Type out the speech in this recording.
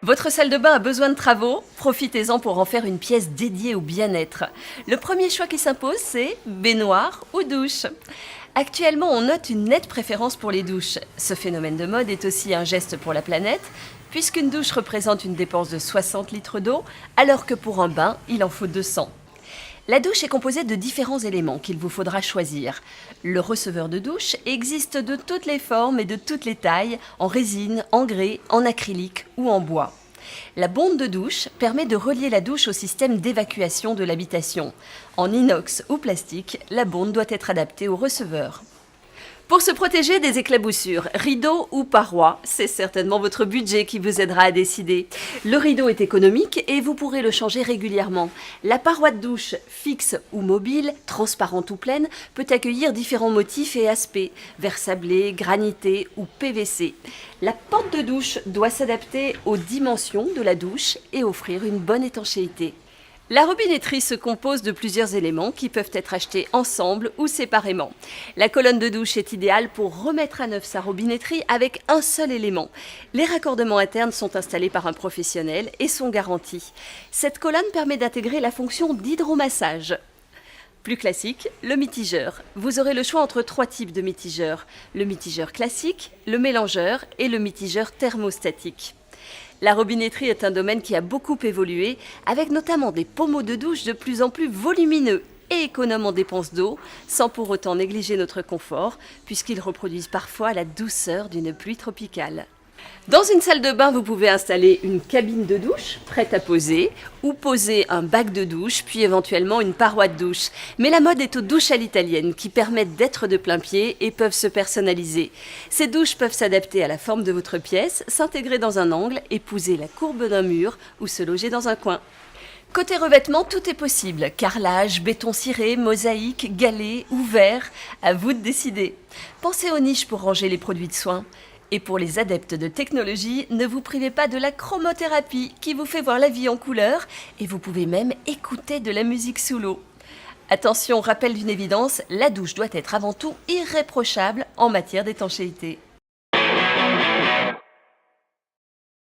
Votre salle de bain a besoin de travaux? Profitez-en pour en faire une pièce dédiée au bien-être. Le premier choix qui s'impose, c'est baignoire ou douche. Actuellement, on note une nette préférence pour les douches. Ce phénomène de mode est aussi un geste pour la planète, puisqu'une douche représente une dépense de 60 litres d'eau, alors que pour un bain, il en faut 200. La douche est composée de différents éléments qu'il vous faudra choisir. Le receveur de douche existe de toutes les formes et de toutes les tailles, en résine, en grès, en acrylique ou en bois. La bonde de douche permet de relier la douche au système d'évacuation de l'habitation. En inox ou plastique, la bonde doit être adaptée au receveur. Pour se protéger des éclaboussures, rideaux ou parois, c'est certainement votre budget qui vous aidera à décider. Le rideau est économique et vous pourrez le changer régulièrement. La paroi de douche, fixe ou mobile, transparente ou pleine, peut accueillir différents motifs et aspects, verre sablé, granité ou PVC. La porte de douche doit s'adapter aux dimensions de la douche et offrir une bonne étanchéité. La robinetterie se compose de plusieurs éléments qui peuvent être achetés ensemble ou séparément. La colonne de douche est idéale pour remettre à neuf sa robinetterie avec un seul élément. Les raccordements internes sont installés par un professionnel et sont garantis. Cette colonne permet d'intégrer la fonction d'hydromassage. Plus classique, le mitigeur. Vous aurez le choix entre 3 types de mitigeurs. Le mitigeur classique, le mélangeur et le mitigeur thermostatique. La robinetterie est un domaine qui a beaucoup évolué, avec notamment des pommeaux de douche de plus en plus volumineux et économes en dépenses d'eau, sans pour autant négliger notre confort, puisqu'ils reproduisent parfois la douceur d'une pluie tropicale. Dans une salle de bain, vous pouvez installer une cabine de douche prête à poser ou poser un bac de douche, puis éventuellement une paroi de douche. Mais la mode est aux douches à l'italienne qui permettent d'être de plein pied et peuvent se personnaliser. Ces douches peuvent s'adapter à la forme de votre pièce, s'intégrer dans un angle, épouser la courbe d'un mur ou se loger dans un coin. Côté revêtement, tout est possible. Carrelage, béton ciré, mosaïque, galets ou verre, à vous de décider. Pensez aux niches pour ranger les produits de soins. Et pour les adeptes de technologie, ne vous privez pas de la chromothérapie qui vous fait voir la vie en couleur et vous pouvez même écouter de la musique sous l'eau. Attention, rappel d'une évidence, la douche doit être avant tout irréprochable en matière d'étanchéité.